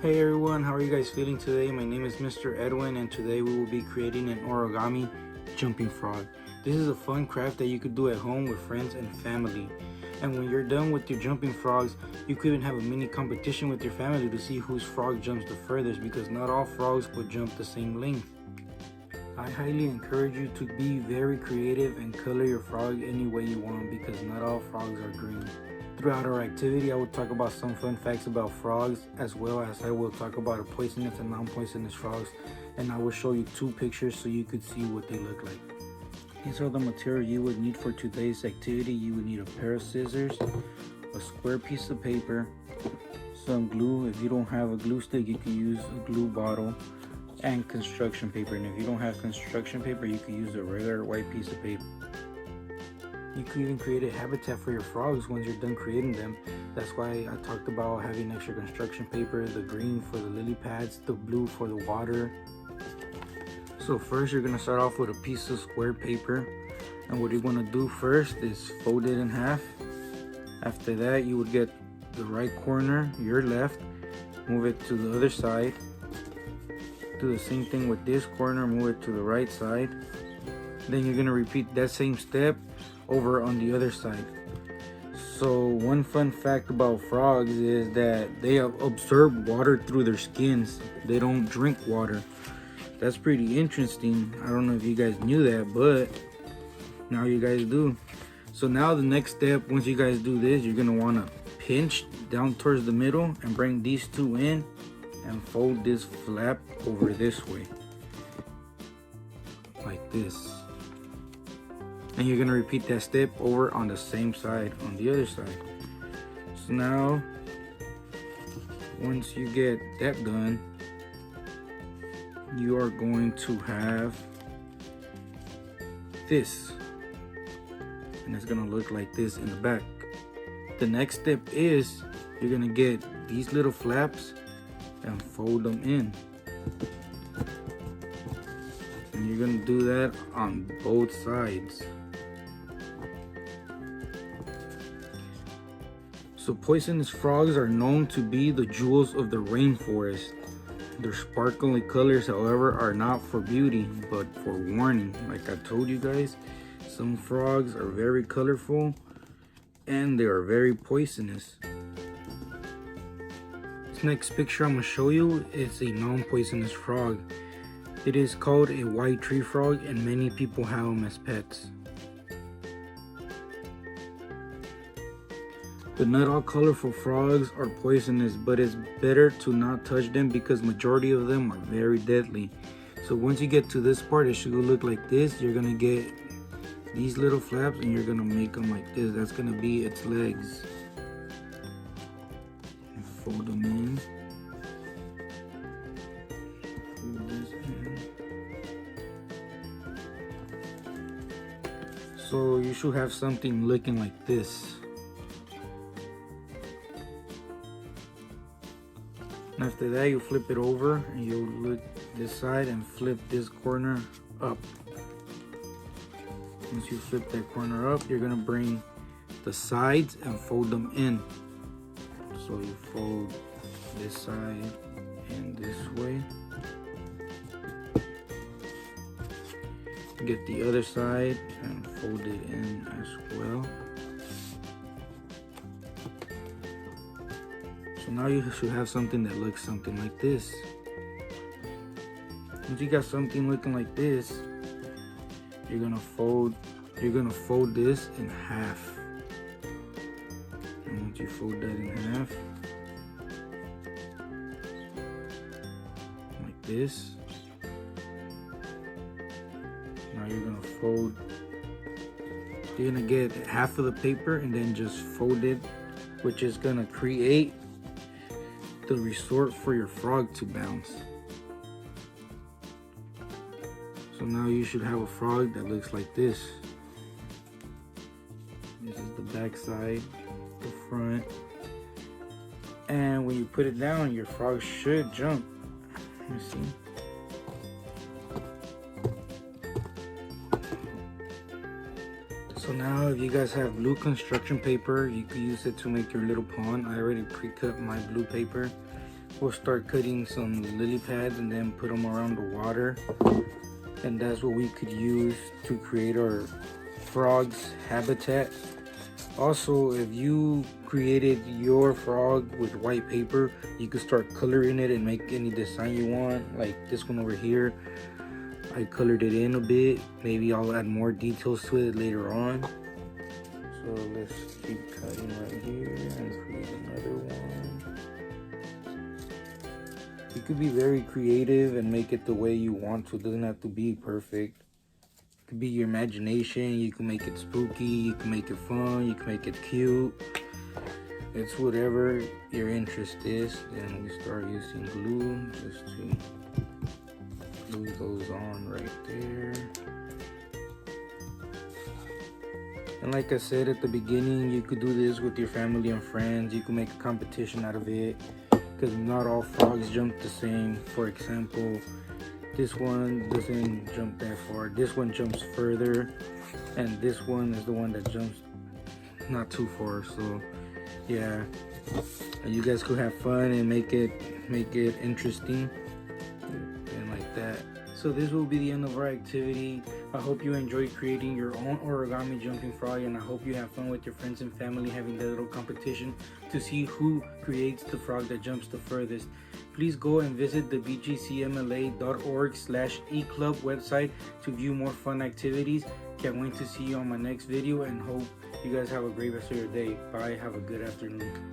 Hey everyone, how are you guys feeling today? My name is Mr. Edwin and today we will be creating an origami jumping frog. This is a fun craft that you could do at home with friends and family. And when you're done with your jumping frogs, you could even have a mini competition with your family to see whose frog jumps the furthest, because not all frogs would jump the same length. I highly encourage you to be very creative and color your frog any way you want, because not all frogs are green. Throughout our activity, I will talk about some fun facts about frogs, as well as I will talk about poisonous and non-poisonous frogs, and I will show you two pictures so you could see what they look like. These are the material you would need for today's activity. You would need a pair of scissors, a square piece of paper, some glue. If you don't have a glue stick, you can use a glue bottle, and construction paper. And if you don't have construction paper, you can use a regular white piece of paper. You could even create a habitat for your frogs once you're done creating them. That's why I talked about having extra construction paper, the green for the lily pads, the blue for the water. So first you're going to start off with a piece of square paper, and what you want to do first is fold it in half. After that, you would get the right corner, your left, move it to the other side. Do the same thing with this corner, move it to the right side. Then you're going to repeat that same step over on the other side. So one fun fact about frogs is that they absorb water through their skins. They don't drink water. That's pretty interesting. I don't know if you guys knew that, but now you guys do. So now the next step, once you guys do this, you're gonna wanna pinch down towards the middle and bring these two in and fold this flap over this way, like this. And you're gonna repeat that step over on the same side, on the other side. So now, once you get that done, you are going to have this, and it's gonna look like this in the back. The next step is you're gonna get these little flaps and fold them in, and you're gonna do that on both sides. So poisonous frogs are known to be the jewels of the rainforest. Their sparkling colors, however, are not for beauty, but for warning. Like I told you guys, some frogs are very colorful and they are very poisonous. This next picture I'm going to show you is a non-poisonous frog. It is called a white tree frog, and many people have them as pets. But not all colorful frogs are poisonous, but it's better to not touch them because majority of them are very deadly. So once you get to this part, it should look like this. You're gonna get these little flaps and you're gonna make them like this. That's gonna be its legs. And fold them in. Fold this in. So you should have something looking like this. After that, you flip it over and you look this side and flip this corner up. Once you flip that corner up, you're gonna bring the sides and fold them in. So you fold this side and this way. Get the other side and fold it in as well. So now you should have something that looks something like this. Once you got something looking like this, you're gonna fold this in half. And once you fold that in half, like this, now you're gonna get half of the paper and then just fold it, which is gonna create the resort for your frog to bounce. So now you should have a frog that looks like this. This is the back side, the front, and when you put it down, your frog should jump. Let me see. So now if you guys have blue construction paper, you can use it to make your little pond. I already pre-cut my blue paper. we'll start cutting some lily pads and then put them around the water, and that's what we could use to create our frog's habitat. Also, if you created your frog with white paper, you could start coloring it and make any design you want. Like this one over here, I colored it in a bit. Maybe I'll add more details to it later on. So let's keep cutting right here and create another one. You could be very creative and make it the way you want to. It doesn't have to be perfect. It could be your imagination. You can make it spooky. You can make it fun. You can make it cute. It's whatever your interest is. Then we start using glue just to glue those on right there. And like I said at the beginning, you could do this with your family and friends. You can make a competition out of it, because not all frogs jump the same. For example, this one doesn't jump that far. This one jumps further, and this one is the one that jumps not too far. So yeah, you guys could have fun and make it interesting and like that. So this will be the end of our activity. I hope you enjoyed creating your own origami jumping frog, and I hope you have fun with your friends and family having that little competition to see who creates the frog that jumps the furthest. Please go and visit the bgcmla.org/eclub website to view more fun activities. Can't wait to see you on my next video, and hope you guys have a great rest of your day. Bye. Have a good afternoon.